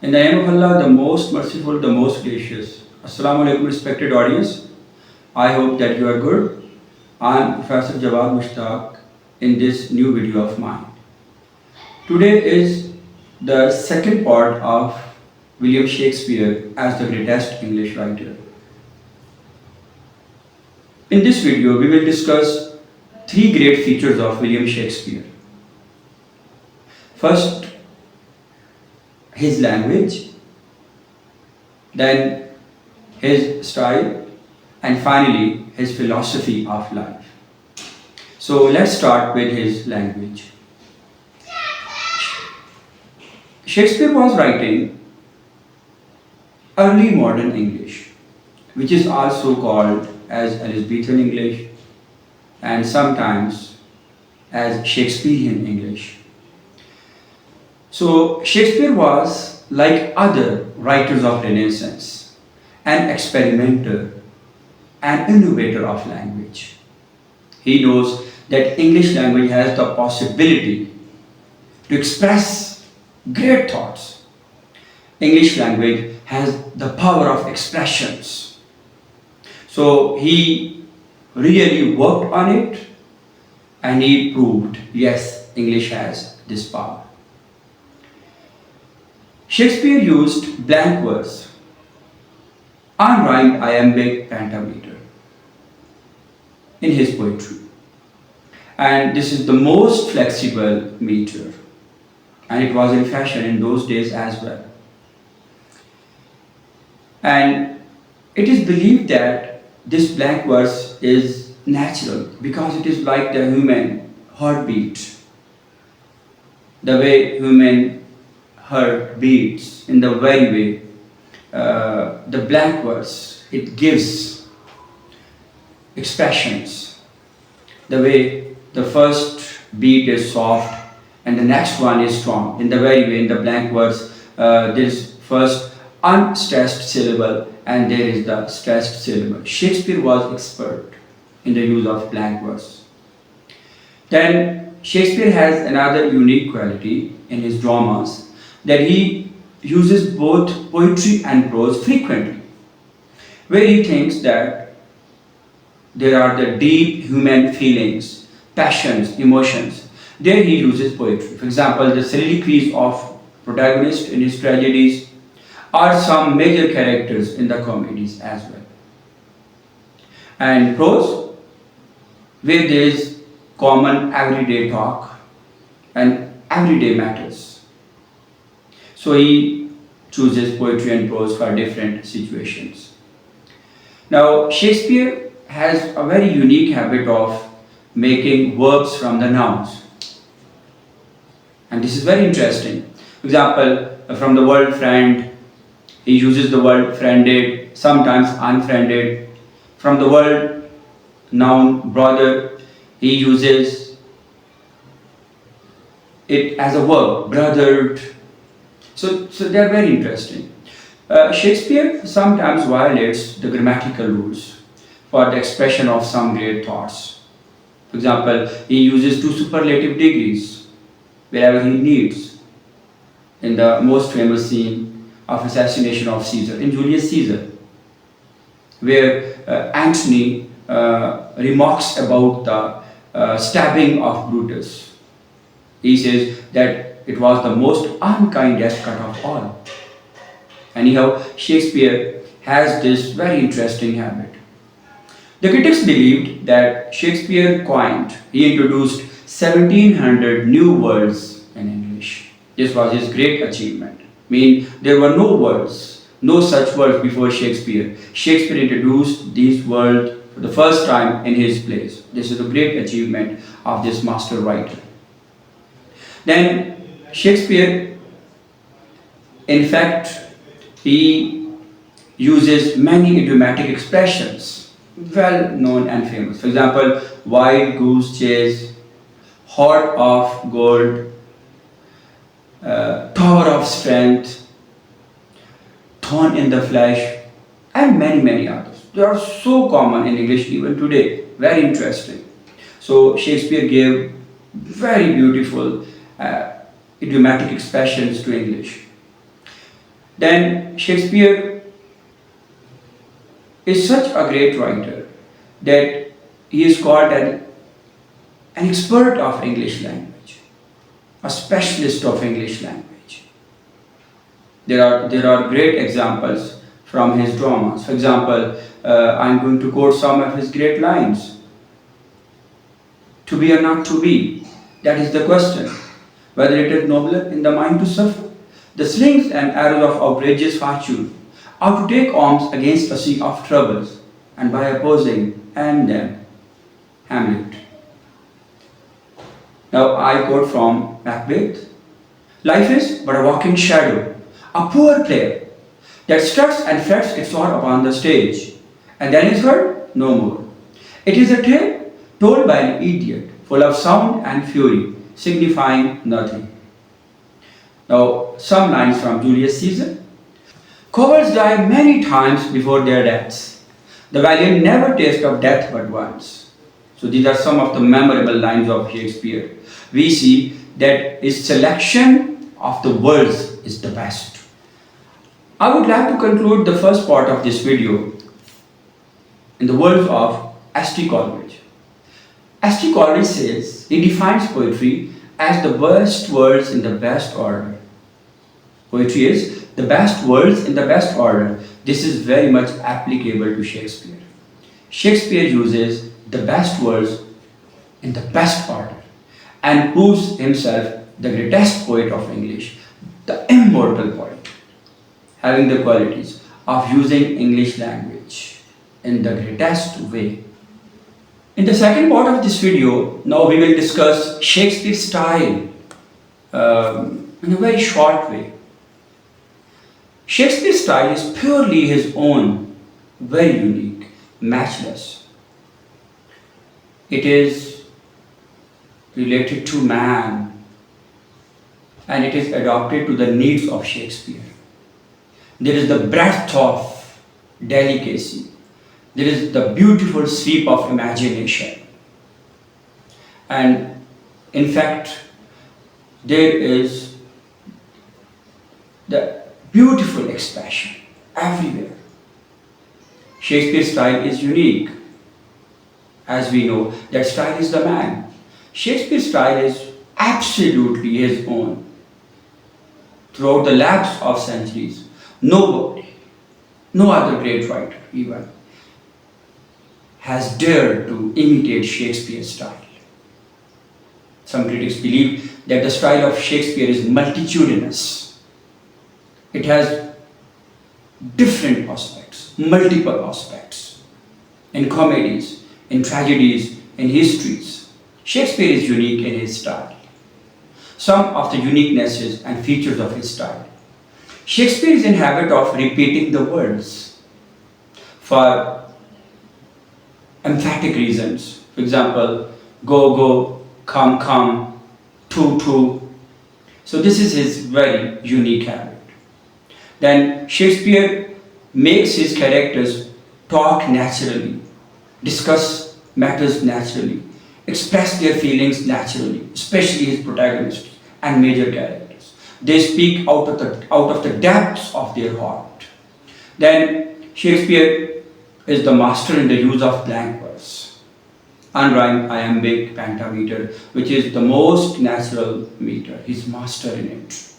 In the name of Allah, the most merciful, the most gracious. Assalamu alaikum, respected audience. I hope that you are good. I am Professor Jawad Mushtaq in this new video of mine. Today is the second part of William Shakespeare as the greatest English writer. In this video, we will discuss three great features of William Shakespeare. First, his language, then his style, and finally his philosophy of life. So let's start with his language. Shakespeare was writing early modern English, which is also called as Elizabethan English and sometimes as Shakespearean English. So Shakespeare was like other writers of Renaissance, an experimenter, an innovator of language. He knows that English language has the possibility to express great thoughts. English language has the power of expressions. So he really worked on it and he proved, yes, English has this power. Shakespeare used blank verse, unrhymed iambic pentameter in his poetry. And this is the most flexible meter, and it was in fashion in those days as well. And it is believed that this blank verse is natural because it is like the human heartbeat, the way human heart beats, in the very way the blank verse, it gives expressions, the way the first beat is soft and the next one is strong. In the very way in the blank verse there is first unstressed syllable and there is the stressed syllable. Shakespeare was expert in the use of blank verse. Then Shakespeare has another unique quality in his dramas, that he uses both poetry and prose frequently, where he thinks that there are the deep human feelings, passions, emotions. There he uses poetry. For example, the soliloquies of protagonists in his tragedies are some major characters in the comedies as well. And prose, where there is common everyday talk and everyday matters. So he chooses poetry and prose for different situations. Now, Shakespeare has a very unique habit of making verbs from the nouns. And this is very interesting. For example, from the word friend, he uses the word friended, sometimes unfriended. From the word noun brother, he uses it as a verb, brothered. So they are very interesting. Shakespeare sometimes violates the grammatical rules for the expression of some great thoughts. For example, he uses two superlative degrees wherever he needs. In the most famous scene of assassination of Caesar, in Julius Caesar, where Antony remarks about the stabbing of Brutus. He says that it was the most unkindest cut of all. Anyhow, Shakespeare has this very interesting habit. The critics believed that Shakespeare he introduced 1700 new words in English. This was his great achievement. There were no words, no such words before Shakespeare. Shakespeare introduced these words for the first time in his plays. This is a great achievement of this master writer. Then Shakespeare, in fact, he uses many idiomatic expressions, well known and famous. For example, wild goose chase, heart of gold, tower of strength, thorn in the flesh, and many, many others. They are so common in English even today, very interesting. So Shakespeare gave very beautiful idiomatic expressions to English. Then Shakespeare is such a great writer that he is called an expert of English language, a specialist of English language. There are great examples from his dramas. For example, I'm going to quote some of his great lines. To be or not to be, that is the question. Whether it is nobler in the mind to suffer, the slings and arrows of outrageous fortune, or to take arms against a sea of troubles, and by opposing and them, Hamlet. Now I quote from Macbeth. Life is but a walking shadow, a poor player that struts and frets its sword upon the stage, and then is heard no more. It is a tale told by an idiot, full of sound and fury, signifying nothing. Now, some lines from Julius Caesar. Cowards die many times before their deaths. The valiant never taste of death but once. So these are some of the memorable lines of Shakespeare. We see that his selection of the words is the best. I would like to conclude the first part of this video in the words of S.T. Coleridge. S.T. Coleridge says he defines poetry as the best words in the best order. Poetry is the best words in the best order. This is very much applicable to Shakespeare. Shakespeare uses the best words in the best order and proves himself the greatest poet of English, the immortal poet, having the qualities of using English language in the greatest way. In the second part of this video, now we will discuss Shakespeare's style in a very short way. Shakespeare's style is purely his own, very unique, matchless. It is related to man and it is adapted to the needs of Shakespeare. There is the breadth of delicacy. There is the beautiful sweep of imagination. And in fact, there is the beautiful expression everywhere. Shakespeare's style is unique. As we know, that style is the man. Shakespeare's style is absolutely his own. Throughout the lapse of centuries, nobody, no other great writer even, has dared to imitate Shakespeare's style. Some critics believe that the style of Shakespeare is multitudinous. It has different aspects, multiple aspects, in comedies, in tragedies, in histories. Shakespeare is unique in his style. Some of the uniquenesses and features of his style. Shakespeare is in habit of repeating the words for emphatic reasons. For example, go, go, come, come, to, to. So this is his very unique habit. Then Shakespeare makes his characters talk naturally, discuss matters naturally, express their feelings naturally, especially his protagonists and major characters. They speak out of the depths of their heart. Then Shakespeare is the master in the use of blank verse, unrhymed, iambic, pentameter, which is the most natural meter. He's master in it.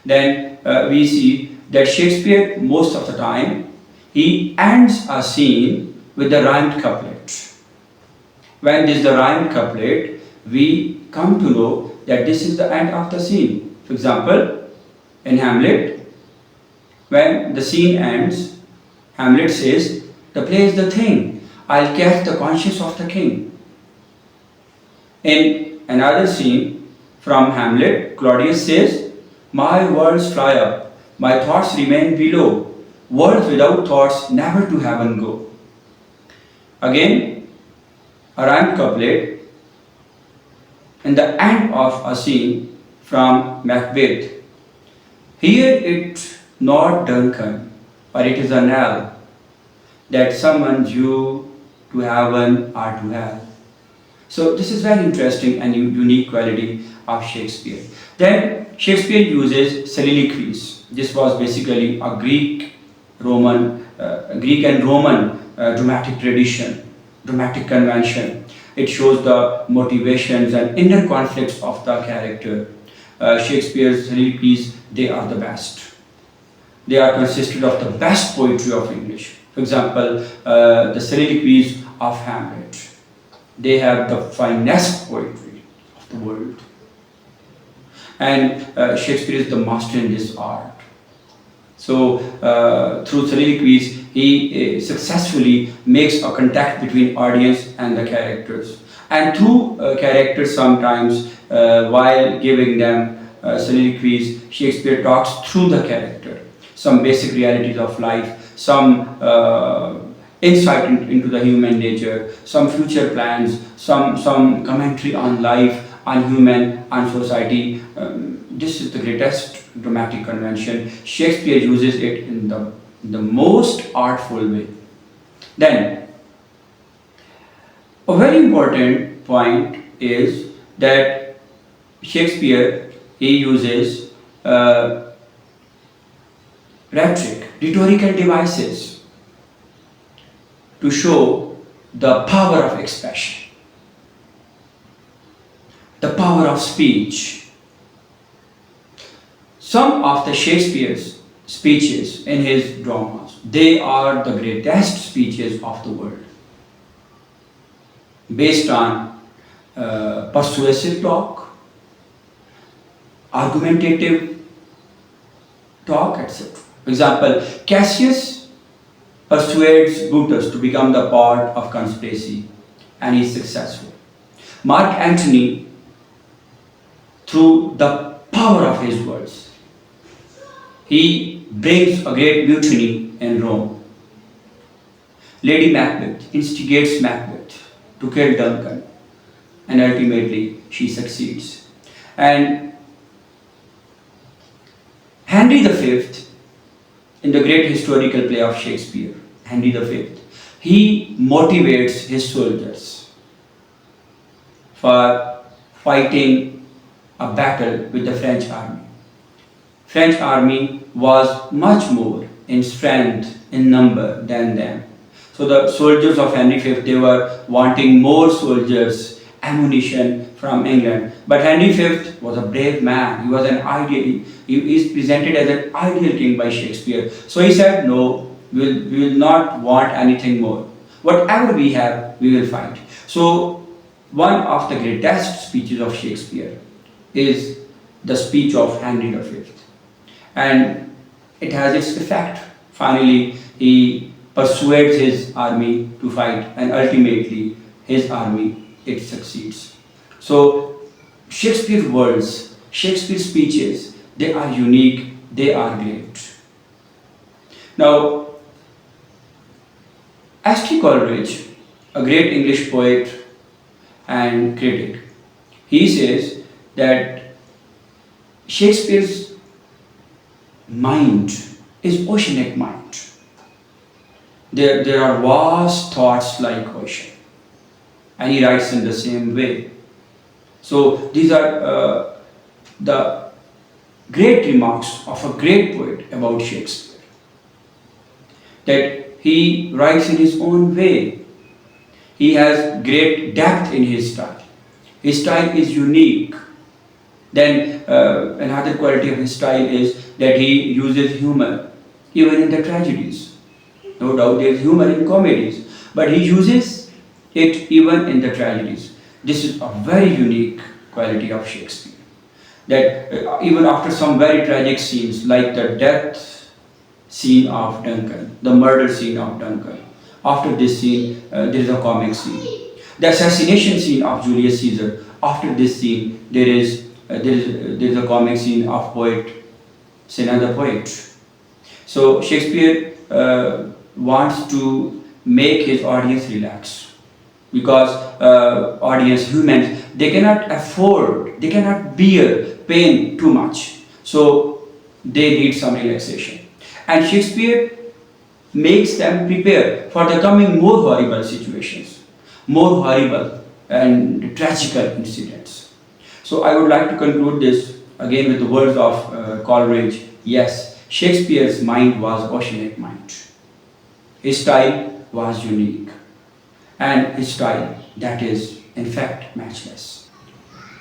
Then we see that Shakespeare, most of the time, he ends a scene with the rhymed couplet. When this is the rhymed couplet, we come to know that this is the end of the scene. For example, in Hamlet, when the scene ends, Hamlet says, "The play is the thing, I'll catch the conscience of the king." In another scene from Hamlet, Claudius says, "My words fly up, my thoughts remain below. Words without thoughts never to heaven go." Again, a rhymed couplet in the end of a scene from Macbeth. "Hear it not, Duncan, for it is a knell that summons you to heaven or to hell." So this is very interesting and unique quality of Shakespeare. Then Shakespeare uses soliloquies. This was basically a Greek and Roman dramatic tradition, dramatic convention. It shows the motivations and inner conflicts of the character. Shakespeare's soliloquies, they are the best. They are consisted of the best poetry of English. For example, the soliloquies of Hamlet. They have the finest poetry of the world. And Shakespeare is the master in this art. So, through soliloquies, he successfully makes a contact between audience and the characters. And through characters, sometimes while giving them soliloquies, Shakespeare talks through the character, some basic realities of life, some insight into the human nature, some future plans, some commentary on life, on human, on society. This is the greatest dramatic convention. Shakespeare uses it in the most artful way. Then, a very important point is that Shakespeare, he uses rhetorical devices to show the power of expression, the power of speech. Some of the Shakespeare's speeches in his dramas, they are the greatest speeches of the world, based on persuasive talk, argumentative talk, etc. For example, Cassius persuades Brutus to become the part of conspiracy, and he is successful. Mark Antony, through the power of his words, he brings a great mutiny in Rome. Lady Macbeth instigates Macbeth to kill Duncan, and ultimately she succeeds. And Henry V, in the great historical play of Shakespeare, Henry V, he motivates his soldiers for fighting a battle with the French army. French army was much more in strength, in number than them. So the soldiers of Henry V, they were wanting more soldiers, ammunition from England. But Henry V was a brave man. He was an ideal. He is presented as an ideal king by Shakespeare. So he said, no, we will not want anything more. Whatever we have, we will fight. So one of the greatest speeches of Shakespeare is the speech of Henry V. And it has its effect. Finally, he persuades his army to fight, and ultimately his army, it succeeds. So Shakespeare's words, Shakespeare's speeches, they are unique, they are great. Now, Ashley Coleridge, a great English poet and critic, he says that Shakespeare's mind is oceanic mind. There are vast thoughts like ocean, and he writes in the same way. So these are the great remarks of a great poet about Shakespeare, that he writes in his own way. He has great depth in his style. His style is unique. Then another quality of his style is that he uses humor, even in the tragedies. No doubt there is humor in comedies, but he uses it even in the tragedies. This is a very unique quality of Shakespeare. That even after some very tragic scenes, like the death scene of Duncan, the murder scene of Duncan, after this scene, there is a comic scene. The assassination scene of Julius Caesar, after this scene, there is a comic scene of poet, another poet. So Shakespeare wants to make his audience relax, because audience, humans, they cannot afford, they cannot bear pain too much. So they need some relaxation. And Shakespeare makes them prepare for the coming more horrible situations, more horrible and tragical incidents. So I would like to conclude this again with the words of Coleridge. Yes, Shakespeare's mind was oceanic mind. His style was unique, and his style that is in fact matchless.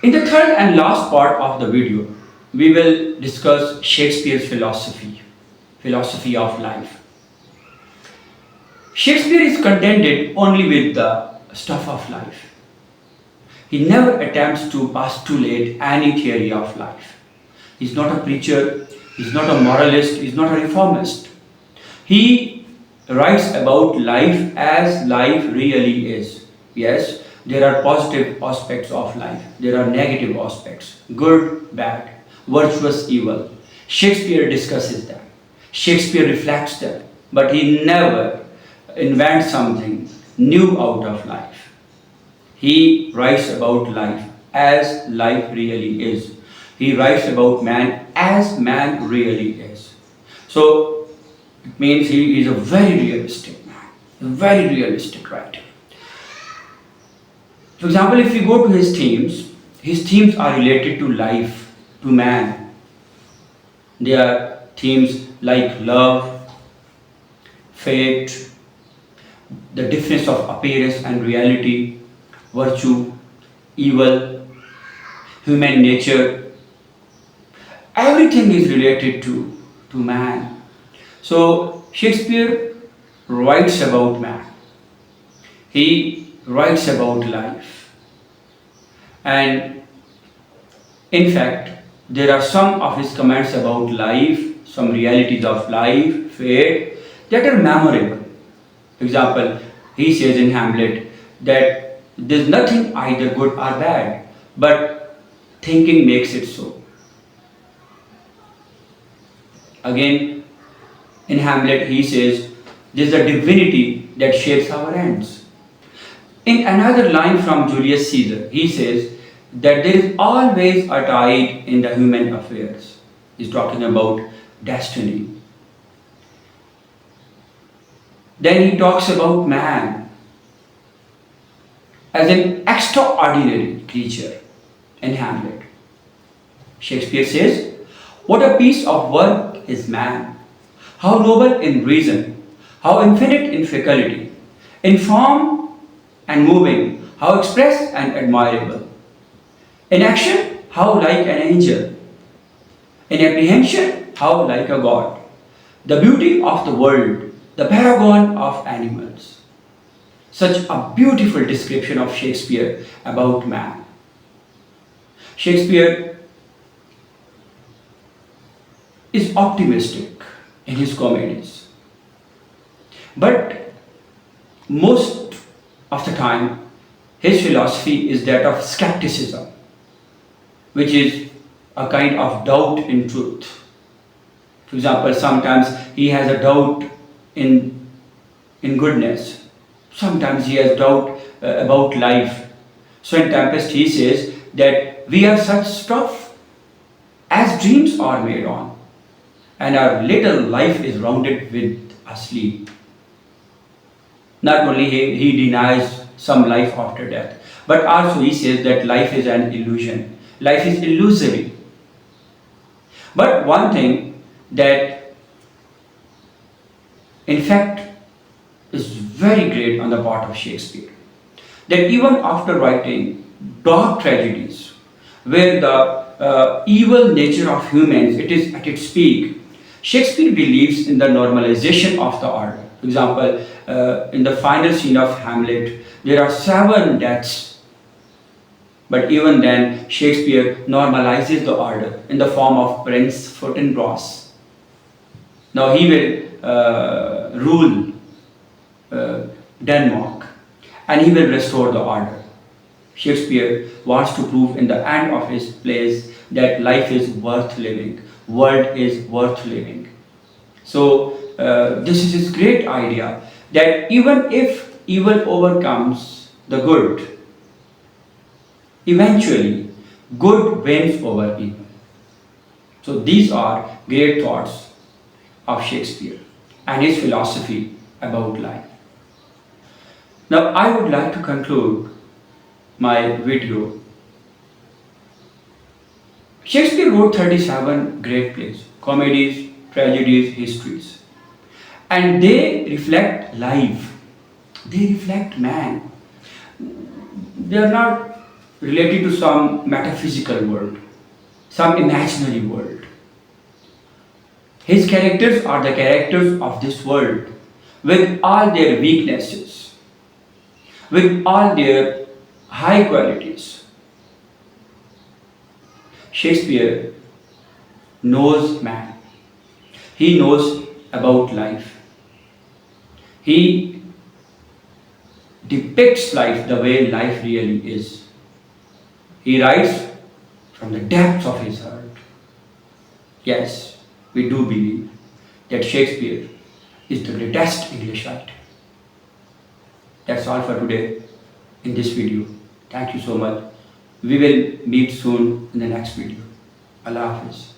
In the third and last part of the video, we will discuss Shakespeare's philosophy of life. Shakespeare is contented only with the stuff of life. He never attempts to postulate any theory of life. He's not a preacher, he's not a moralist, he's not a reformist. He writes about life as life really is. Yes, there are positive aspects of life, there are negative aspects, good, bad, virtuous, evil. Shakespeare discusses them. Shakespeare reflects them, but he never invents something new out of life. He writes about life as life really is. He writes about man as man really is. So it means he is a very realistic man, a very realistic writer. For example, if you go to his themes are related to life, to man. They are themes like love, fate, the difference of appearance and reality, virtue, evil, human nature. Everything is related to man. So Shakespeare writes about man. He writes about life. And in fact, there are some of his comments about life, some realities of life, fate, that are memorable. For example, he says in Hamlet that there's nothing either good or bad, but thinking makes it so. Again, in Hamlet, he says there's a divinity that shapes our ends. In another line from Julius Caesar, he says that there is always a tide in the human affairs. He's talking about destiny. Then he talks about man as an extraordinary creature in Hamlet. Shakespeare says, "What a piece of work is man! How noble in reason, how infinite in faculty, in form and moving, how express and admirable. In action, how like an angel. In apprehension, how like a god. The beauty of the world, the paragon of animals." Such a beautiful description of Shakespeare about man. Shakespeare is optimistic in his comedies. But most of the time, his philosophy is that of skepticism, which is a kind of doubt in truth. For example, sometimes he has a doubt in goodness. Sometimes he has doubt about life. So in Tempest he says that we are such stuff as dreams are made on, and our little life is rounded with a sleep. Not only he denies some life after death, but also he says that life is an illusion. Life is illusory. But one thing that in fact is very great on the part of Shakespeare, that even after writing dark tragedies where the evil nature of humans it is at its peak, Shakespeare believes in the normalization of the order. For example, in the final scene of Hamlet, there are 7 deaths. But even then, Shakespeare normalizes the order in the form of Prince Fortinbras. Now he will rule Denmark, and he will restore the order. Shakespeare wants to prove in the end of his plays that life is worth living, world is worth living. So this is his great idea that even if evil overcomes the good, eventually good wins over evil. So these are great thoughts of Shakespeare and his philosophy about life. Now I would like to conclude my video. Shakespeare wrote 37 great plays, comedies, tragedies, histories. And they reflect life, they reflect man. They are not related to some metaphysical world, some imaginary world. His characters are the characters of this world with all their weaknesses, with all their high qualities. Shakespeare knows man, he knows about life. He depicts life the way life really is. He writes from the depths of his heart. Yes, we do believe that Shakespeare is the greatest English writer. That's all for today in this video. Thank you so much. We will meet soon in the next video. Allah Hafiz.